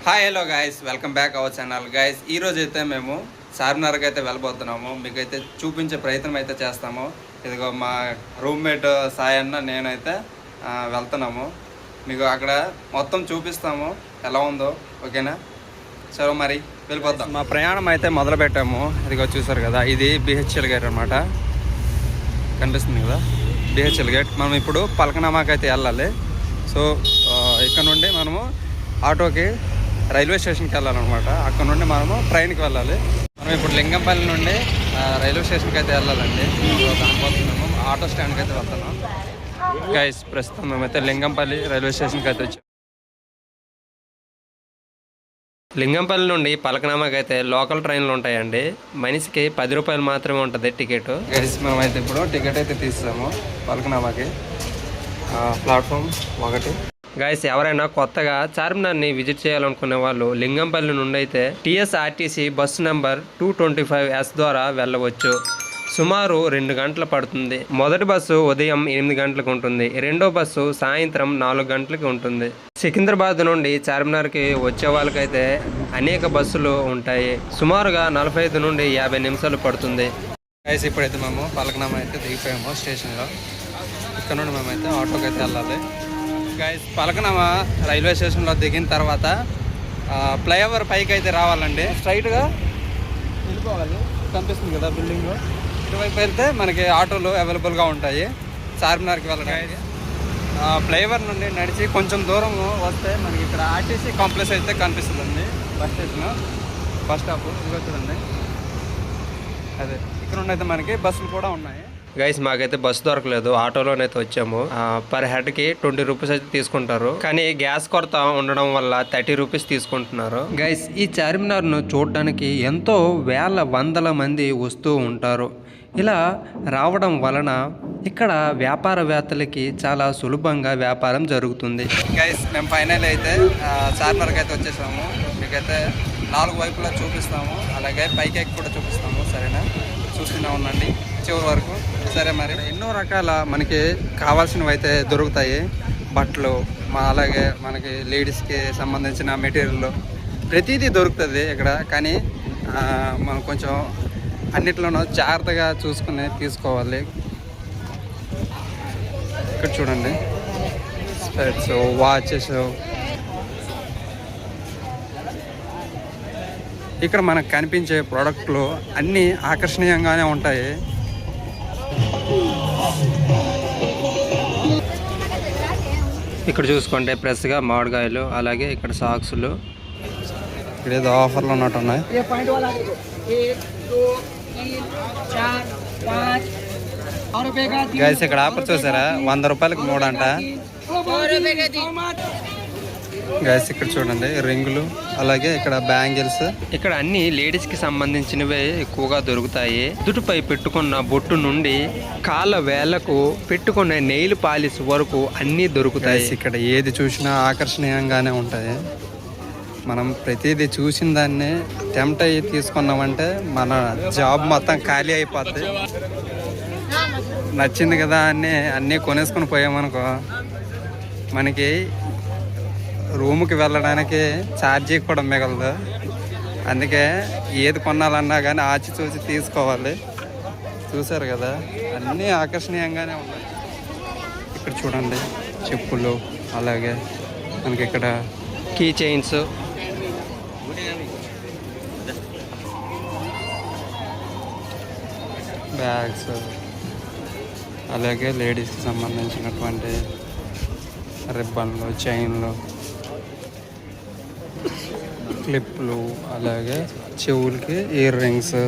Hi hello guys, welcome back our channel guys. ఈరోజు అయితే మేము చార్మినార్కి అయితే వెళ్ళబోతున్నాము. మీకైతే చూపించే ప్రయత్నం అయితే చేస్తాము. ఇదిగో మా రూమ్మేట్ సాయి అన్న నేనైతే వెళ్తున్నాము. మీకు అక్కడ మొత్తం చూపిస్తాము ఎలా ఉందో, ఓకేనా? సరే మరి వెళ్ళిపోతాం. మా ప్రయాణం అయితే మొదలు పెట్టాము. ఇదిగో చూసారు కదా, ఇది బిహెచ్ఎల్ గేట్ అనమాట. కనిపిస్తుంది కదా బిహెచ్ఎల్ గేట్. మనం ఇప్పుడు పలకనామాకి అయితే వెళ్ళాలి. సో ఇక్కడ నుండి మనము ఆటోకి రైల్వే స్టేషన్కి వెళ్ళాలన్నమాట. అక్కడ నుండి మనము ట్రైన్కి వెళ్ళాలి. మనం ఇప్పుడు లింగంపల్లి నుండి రైల్వే స్టేషన్కి అయితే వెళ్ళాలండి. దానికోసం మేము ఆటో స్టాండ్కి అయితే వెళ్తున్నాం గైస్. ప్రస్తుతం మేమైతే లింగంపల్లి రైల్వే స్టేషన్కి అయితే వచ్చాం. లింగంపల్లి నుండి పలకనామాకి అయితే లోకల్ ట్రైన్లు ఉంటాయండి. మనిషికి 10 రూపాయలు మాత్రమే ఉంటుంది టికెట్ గైస్. మనమైతే ఇప్పుడు టికెట్ అయితే తీస్తాము పలకనామాకి. Platform 1 guys. ఎవరైనా కొత్తగా చార్మినార్ని విజిట్ చేయాలనుకునే వాళ్ళు లింగంపల్లి నుండి అయితే టీఎస్ఆర్టీసీ బస్సు నెంబర్ 225S ద్వారా వెళ్ళవచ్చు. సుమారు 2 గంటలు పడుతుంది. మొదటి బస్సు ఉదయం 8 గంటలకు ఉంటుంది. రెండో బస్సు సాయంత్రం 4 గంటలకి ఉంటుంది. సికింద్రాబాద్ నుండి చార్మినార్కి వచ్చే వాళ్ళకైతే అనేక బస్సులు ఉంటాయి. సుమారుగా 45 నుండి 50 నిమిషాలు పడుతుంది గైస్. ఇప్పుడైతే మేము పలకనామా అయితే దిగిపోయాము స్టేషన్లో. ఇక్కడ నుండి మేమైతే ఆటోకి అయితే వెళ్ళాలి గైస్. పలకనామా రైల్వే స్టేషన్లో దిగిన తర్వాత ఫ్లైఓవర్ పైకి అయితే రావాలండి. స్ట్రైట్గా వెళ్ళిపోవాలి. కనిపిస్తుంది కదా బిల్డింగ్. ఇటువైపు వెళ్తే మనకి ఆటోలు అవైలబుల్గా ఉంటాయి చార్మినార్కి వెళ్ళడానికి. ఫ్లైఓవర్ నుండి నడిచి కొంచెం దూరం వస్తే మనకి ఇక్కడ ఆర్టీసీ కాంప్లెక్స్ అయితే కనిపిస్తుందండి. బస్ స్టేషన్, బస్ స్టాప్ ఇదిగో చూడండి. అదే ఇక్కడ నుండి అయితే మనకి బస్సులు కూడా ఉన్నాయి గైస్. మాకైతే బస్సు దొరకలేదు, ఆటోలోనైతే వచ్చాము. పర్ హెడ్కి 20 రూపీస్ అయితే తీసుకుంటారు. కానీ గ్యాస్ కొరత ఉండడం వల్ల 30 రూపీస్ తీసుకుంటున్నారు గైస్. ఈ చార్మినార్ను చూడడానికి ఎంతో వందల మంది వస్తూ ఉంటారు. ఇలా రావడం వలన ఇక్కడ వ్యాపారవేత్తలకి చాలా సులభంగా వ్యాపారం జరుగుతుంది గైస్. మేము ఫైనల్ అయితే చార్మినార్కి అయితే వచ్చేసాము. మీకైతే 4 వైపులా చూపిస్తాము, అలాగే పైకి కూడా చూపిస్తాము. సరేనా? చూస్తూనే ఉండండి చివరి వరకు. సరే మరి. ఎన్నో రకాల మనకి కావాల్సినవి అయితే దొరుకుతాయి. బట్టలు, అలాగే మనకి లేడీస్కి సంబంధించిన మెటీరియల్ ప్రతిదీ దొరుకుతుంది ఇక్కడ. కానీ మనం కొంచెం అన్నిట్లోనూ జాగ్రత్తగా చూసుకుని తీసుకోవాలి. ఇక్కడ చూడండి, స్పెట్స్, వాచెస్. ఇక్కడ మనకు కనిపించే ప్రోడక్ట్లు అన్నీ ఆకర్షణీయంగానే ఉంటాయి. ఇక్కడ చూసుకుంటే ఫ్రెష్గా మామిడికాయలు, అలాగే ఇక్కడ సాక్సులు. ఇక్కడ ఏదో ఆఫర్లు ఉన్నట్టు ఉన్నాయి గైస్. ఇక్కడ ఆఫర్ చూసారా, 100 రూపాయలకి 3 అంట గైస్. ఇక్కడ చూడండి రింగులు, అలాగే ఇక్కడ బ్యాంగిల్స్. ఇక్కడ అన్ని లేడీస్ కి సంబంధించినవే ఎక్కువగా దొరుకుతాయి. దుటిపై పెట్టుకున్న బొట్టు నుండి కాళ్ళ వేళ్లకు పెట్టుకున్న నెయిల్ పాలిష్ వరకు అన్ని దొరుకుతాయి. ఇక్కడ ఏది చూసినా ఆకర్షణీయంగానే ఉంటాయి. మనం ప్రతిదీ చూసిన దాన్ని టెంప్ట్ అయ్యి తీసుకున్నామంటే మన జాబ్ మొత్తం ఖాళీ అయిపోద్ది. నచ్చింది కదా అన్నీ కొనేసుకొని పోయామనుకో, మనకి రూమ్కి వెళ్ళడానికి ఛార్జీ కూడా మిగలదు. అందుకే ఏది కొనాలన్నా కానీ ఆచి చూసి తీసుకోవాలి. చూసారు కదా, అన్నీ ఆకర్షణీయంగానే ఉన్నాయి. ఇక్కడ చూడండి చెప్పులు, అలాగే మనకి ఇక్కడ కీ చైన్స్, బ్యాగ్స్, అలాగే లేడీస్కి సంబంధించినటువంటి రిబ్బన్లు, చైన్లు, క్లిప్లు, అలాగే చెవులకి ఇయర్ రింగ్స్.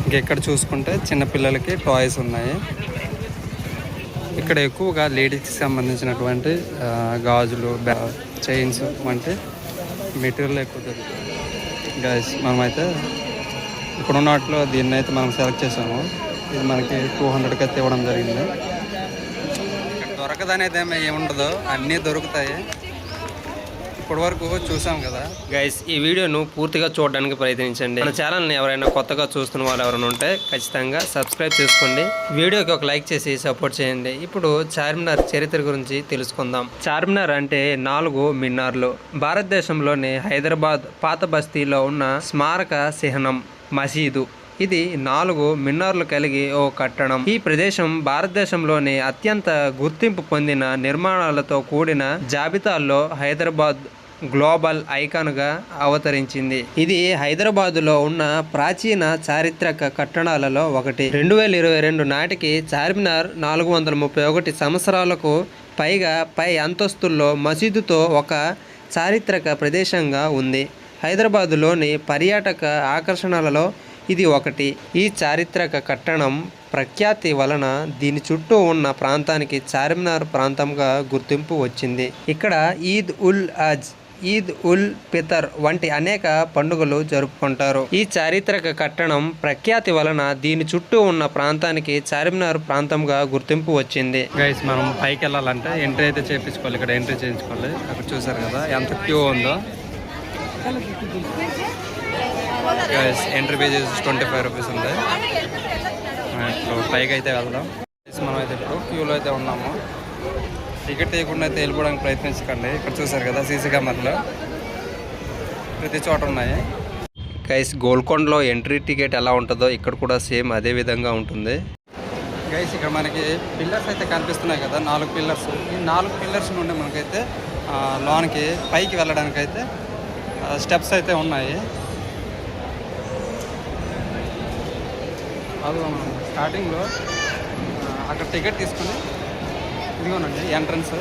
ఇంకెక్కడ చూసుకుంటే చిన్నపిల్లలకి టాయ్స్ ఉన్నాయి. ఇక్కడ ఎక్కువగా లేడీస్కి సంబంధించినటువంటి గాజులు, చైన్స్ వంటి మెటీరియల్ ఎక్కువ దొరుకుతుంది గైస్. మనమైతే ఇక్కడ ఉన్న వాటిలో దీన్ని అయితే మనం సెలెక్ట్ చేసాము. ఇది మనకి 200కి అయితే ఇవ్వడం జరిగింది. దొరకదనేది ఏముండదు, అన్నీ దొరుకుతాయి. ఇప్పటి వరకు చూసాం కదా గైస్, ఈ వీడియోను పూర్తిగా చూడడానికి ప్రయత్నించండి. మన ఛానల్ని ఎవరైనా కొత్తగా చూస్తున్న వాళ్ళు ఎవరైనా ఉంటే ఖచ్చితంగా సబ్స్క్రైబ్ చేసుకోండి. వీడియోకి ఒక లైక్ చేసి సపోర్ట్ చేయండి. ఇప్పుడు చార్మినార్ చరిత్ర గురించి తెలుసుకుందాం. చార్మినార్ అంటే 4 మినార్లు. భారతదేశంలోని హైదరాబాద్ పాత బస్తీలో ఉన్న స్మారక చిహ్నం మసీదు. ఇది 4 మినార్లు కలిగి ఓ కట్టడం. ఈ ప్రదేశం భారతదేశంలోని అత్యంత గుర్తింపు పొందిన నిర్మాణాలతో కూడిన జాబితాల్లో హైదరాబాద్ గ్లోబల్ ఐకాన్గా అవతరించింది. ఇది హైదరాబాదులో ఉన్న ప్రాచీన చారిత్రక కట్టడాలలో ఒకటి. 2022 నాటికి చార్మినార్ 431 సంవత్సరాలకు పైగా పై అంతస్తుల్లో మసీదుతో ఒక చారిత్రక ప్రదేశంగా ఉంది. హైదరాబాదులోని పర్యాటక ఆకర్షణలలో ఇది ఒకటి. ఈ చారిత్రక కట్టడం ప్రఖ్యాతి వలన దీని చుట్టూ ఉన్న ప్రాంతానికి చార్మినార్ ప్రాంతంగా గుర్తింపు వచ్చింది. ఇక్కడ ఈద్ ఉల్ అజ్, ఈద్ ఉల్ ఫితర్ వంటి అనేక పండుగలు జరుపుకుంటారు. ఈ చారిత్రక కట్టడం ప్రఖ్యాతి వలన దీని చుట్టూ ఉన్న ప్రాంతానికి చార్మినార్ ప్రాంతంగా గుర్తింపు వచ్చింది. గైస్, మనం పైకి వెళ్ళాలంటే ఎంట్రీ అయితే చేయించుకోవాలి. ఇక్కడ ఎంట్రీ చేయించుకోవాలి. అక్కడ చూసారు కదా ఎంత క్యూ ఉందో. ఎంట్రీ ఫీజు 25 రూపీస్ ఉంది. ఇప్పుడు పైకి అయితే వెళ్దాం. మనం అయితే ఇప్పుడు క్యూలో అయితే ఉన్నాము. టికెట్ తీయకుండా అయితే వెళ్ళిపోవడానికి ప్రయత్నించకండి. ఇక్కడ చూసారు కదా సీసీ కెమెరాలు ప్రతి చోట ఉన్నాయి. గైస్, గోల్కొండలో ఎంట్రీ టికెట్ ఎలా ఉంటుందో ఇక్కడ కూడా సేమ్ అదే విధంగా ఉంటుంది. గైస్, ఇక్కడ మనకి పిల్లర్స్ అయితే కనిపిస్తున్నాయి కదా, 4 పిల్లర్స్. ఈ 4 పిల్లర్స్ నుండి మనకైతే లోనికి పైకి వెళ్ళడానికి అయితే స్టెప్స్ అయితే ఉన్నాయి. అది మనం స్టార్టింగ్లో అక్కడ టికెట్ తీసుకుని ఇదిగోనండి ఎంట్రన్స్.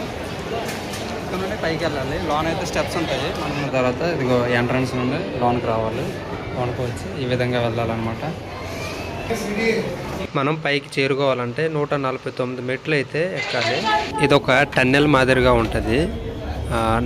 ఇక్కడ నుండి పైకి వెళ్ళాలి. లోన్ అయితే స్టెప్స్ ఉంటాయి. మనం తర్వాత ఇదిగో ఎంట్రన్స్ నుండి లోన్కి రావాలి. లోన్కి వచ్చి ఈ విధంగా వెళ్ళాలన్నమాట. మనం పైకి చేరుకోవాలంటే 149 మెట్లు అయితే ఎక్కాలి. ఇది ఒక టన్నెల్ మాదిరిగా ఉంటుంది.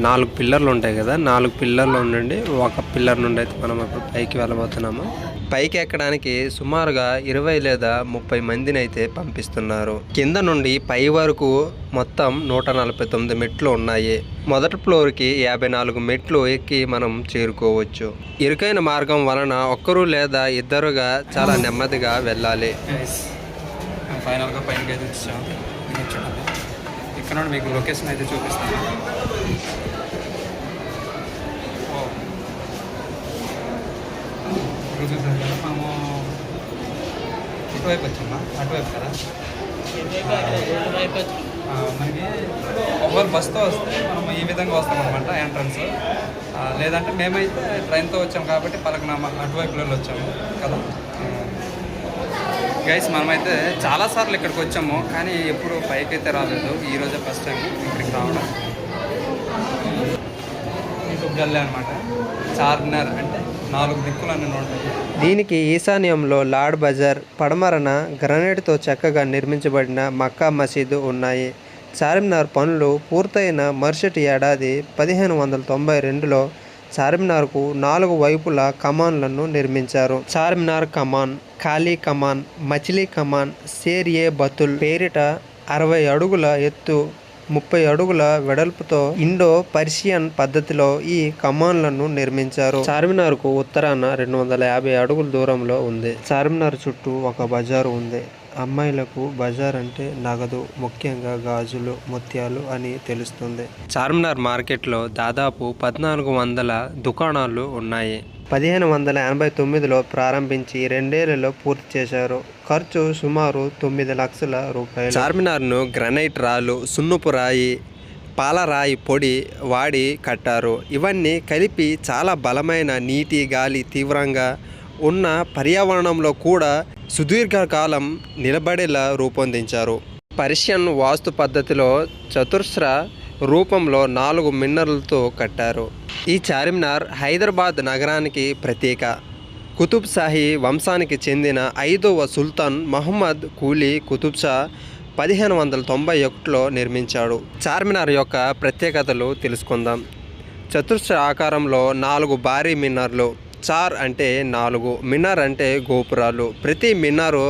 4 పిల్లర్లు ఉంటాయి కదా, 4 పిల్లర్లు ఉండండి. ఒక పిల్లర్ నుండి అయితే మనం ఇప్పుడు పైకి వెళ్ళబోతున్నాము. పైకి ఎక్కడానికి సుమారుగా 20 లేదా 30 మందిని అయితే పంపిస్తున్నారు. కింద నుండి పై వరకు మొత్తం 149 మెట్లు ఉన్నాయి. మొదటి ఫ్లోర్కి 54 మెట్లు ఎక్కి మనం చేరుకోవచ్చు. ఇరుకైన మార్గం వలన ఒక్కరు లేదా ఇద్దరుగా చాలా నెమ్మదిగా వెళ్ళాలి. ఫైనల్గా పైనకి అయితే వచ్చాం. ఇక్కడ నుండి మీకు లొకేషన్ అయితే చూపిస్తాను. చూసారు కదా, మనము ఇటువైపు వచ్చామా, అటువైపు కదా. మనకి ఒకవేళ బస్తో వస్తే మనం ఈ విధంగా వస్తాం అనమాట ఎంట్రన్స్. లేదంటే మేమైతే ట్రైన్తో వచ్చాం కాబట్టి పలకనామా అటువైపులో వచ్చాము కదా. గైస్, మనమైతే చాలాసార్లు ఇక్కడికి వచ్చాము కానీ ఎప్పుడు పైకి అయితే రాలేదు. ఈరోజే ఫస్ట్ టైం ఇక్కడికి రావడం. ఇంకొక గల్లే అనమాట. చార్మినార్ అంటే 4 దిక్కులన్నీ ఉంటాయి. దీనికి ఈశాన్యంలో లాడ్ బజార్, పడమరన గ్రనైట్తో చక్కగా నిర్మించబడిన మక్కా మసీదు ఉన్నాయి. చార్మినార్ పనులు పూర్తయిన మరుసటి ఏడాది 1592లో చార్మినార్కు 4 వైపుల కమాన్లను నిర్మించారు. చార్మినార్ కమాన్, ఖాళీ కమాన్, మచిలీ కమాన్, షేర్-ఏ బతుల్ పేరిట 60 అడుగుల ఎత్తు 30 అడుగుల వెడల్పుతో ఇండో పర్షియన్ పద్ధతిలో ఈ కమాన్లను నిర్మించారు. చార్మినార్కు ఉత్తరాన 250 అడుగుల దూరంలో ఉంది. చార్మినార్ చుట్టూ ఒక బజారు ఉంది. అమ్మాయిలకు బజార్ అంటే నగదు, ముఖ్యంగా గాజులు, ముత్యాలు అని తెలుస్తుంది. చార్మినార్ మార్కెట్లో దాదాపు 1400 దుకాణాలు ఉన్నాయి. 1589లో ప్రారంభించి 2 ఏళ్లలో పూర్తి చేశారు. ఖర్చు సుమారు 9 లక్షల రూపాయలు. చార్మినార్ను గ్రనైట్ రాళ్ళు, సున్నపు రాయి, పాలరాయి పొడి వాడి కట్టారు. ఇవన్నీ కలిపి చాలా బలమైన నీటి, గాలి తీవ్రంగా ఉన్న పర్యావరణంలో కూడా సుదీర్ఘకాలం నిలబడేలా రూపొందించారు. పర్షియన్ వాస్తు పద్ధతిలో చతురస్ర రూపంలో 4 మినార్లతో కట్టారు. ఈ చార్మినార్ హైదరాబాద్ నగరానికి ప్రతీక. కుతుబ్ షాహీ వంశానికి చెందిన 5వ సుల్తాన్ మహమ్మద్ కూలీ కుతుబ్ షా 1591లో నిర్మించాడు. చార్మినార్ యొక్క ప్రత్యేకతలు తెలుసుకుందాం. చతురస్ర ఆకారంలో 4 భారీ మినార్లు. చార్ అంటే 4, మినార్ అంటే గోపురాలు. ప్రతి మినారు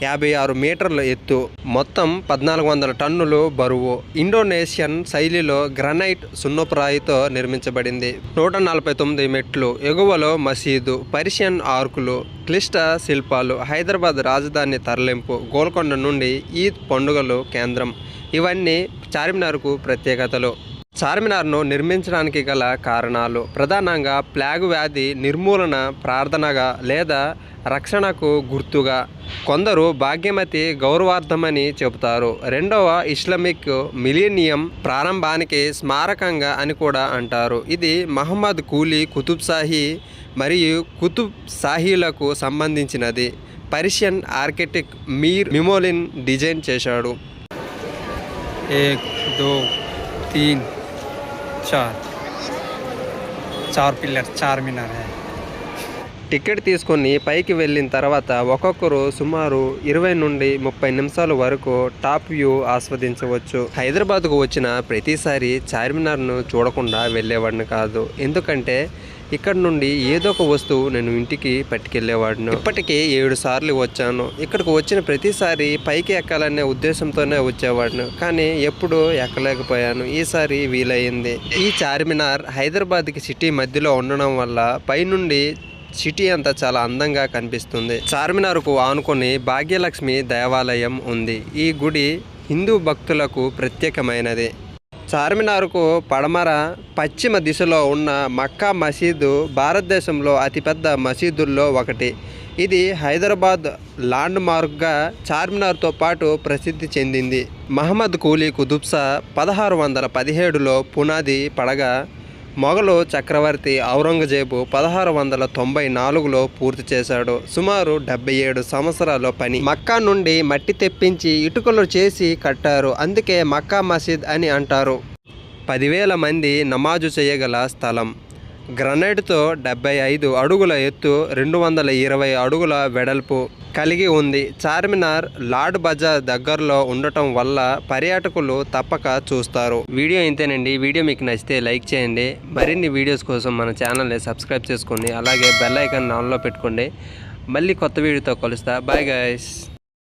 56 మీటర్ల ఎత్తు, మొత్తం 1400 టన్నులు బరువు. ఇండోనేషియన్ శైలిలో గ్రానైట్ సున్నపురాయితో నిర్మించబడింది. 149 మెట్లు, ఎగువలో మసీదు, పర్షియన్ ఆర్కులు, క్లిష్ట శిల్పాలు. హైదరాబాద్ రాజధాని తరలింపు, గోల్కొండ నుండి ఈద్ పండుగలు కేంద్రం. ఇవన్నీ చార్మినార్కు ప్రత్యేకతలు. చార్మినార్ను నిర్మించడానికి గల కారణాలు ప్రధానంగా ప్లాగు వ్యాధి నిర్మూలన, ప్రార్థనగా లేదా రక్షణకు గుర్తుగా. కొందరు భాగ్యమతి గౌరవార్థమని చెబుతారు. రెండవ ఇస్లామిక్ మిలీనియం ప్రారంభానికి స్మారకంగా అని కూడా అంటారు. ఇది మహమ్మద్ కూలీ కుతుబ్ షాహీ మరియు కుతుబ్ షాహీలకు సంబంధించినది. పర్షియన్ ఆర్కిటెక్ట్ మీర్ మిమోలిన్ డిజైన్ చేశాడు. 1 2 3 4 పిల్లర్ చార్మినార్. టికెట్ తీసుకొని పైకి వెళ్ళిన తర్వాత ఒక్కొక్కరు సుమారు 20 నుండి 30 నిమిషాల వరకు టాప్ వ్యూ ఆస్వాదించవచ్చు. హైదరాబాద్కు వచ్చిన ప్రతిసారి చార్మినార్ను చూడకుండా వెళ్ళేవాడిని కాదు. ఎందుకంటే ఇక్కడ నుండి ఏదో ఒక వస్తువు నేను ఇంటికి పట్టుకెళ్ళేవాడిని. ఇప్పటికీ 7 సార్లు వచ్చాను. ఇక్కడికి వచ్చిన ప్రతిసారి పైకి ఎక్కాలనే ఉద్దేశంతోనే వచ్చేవాడిని, కానీ ఎప్పుడూ ఎక్కలేకపోయాను. ఈసారి వీలయ్యింది. ఈ చార్మినార్ హైదరాబాద్కి సిటీ మధ్యలో ఉండడం వల్ల పైనుండి సిటీ అంతా చాలా అందంగా కనిపిస్తుంది. చార్మినార్కు ఆనుకొని భాగ్యలక్ష్మి దేవాలయం ఉంది. ఈ గుడి హిందూ భక్తులకు ప్రత్యేకమైనది. చార్మినార్కు పడమర పశ్చిమ దిశలో ఉన్న మక్కా మసీదు భారతదేశంలో అతిపెద్ద మసీదుల్లో ఒకటి. ఇది హైదరాబాద్ ల్యాండ్ మార్క్గా చార్మినార్తో పాటు ప్రసిద్ధి చెందింది. మహమ్మద్ కూలీ కుతుబ్ షా 1617లో పునాది పడగా మొఘలు చక్రవర్తి ఔరంగజేబు 1694లో పూర్తి చేశాడు. సుమారు 77 సంవత్సరాల పని. మక్కా నుండి మట్టి తెప్పించి ఇటుకలు చేసి కట్టారు. అందుకే మక్కా మసీద్ అని అంటారు. 10,000 మంది నమాజు చేయగల స్థలం. గ్రనైట్తో 75 అడుగుల ఎత్తు, 220 అడుగుల వెడల్పు కలిగి ఉంది. చార్మినార్ లాడ్ బజార్ దగ్గరలో ఉండటం వల్ల పర్యాటకులు తప్పక చూస్తారు. వీడియో ఇంతేనండి. వీడియో మీకు నచ్చితే లైక్ చేయండి. మరిన్ని వీడియోస్ కోసం మన ఛానల్ని సబ్స్క్రైబ్ చేసుకోండి. అలాగే బెల్ ఐకాన్ ఆన్లో పెట్టుకోండి. మళ్ళీ కొత్త వీడియోతో కలుస్తా. Bye guys.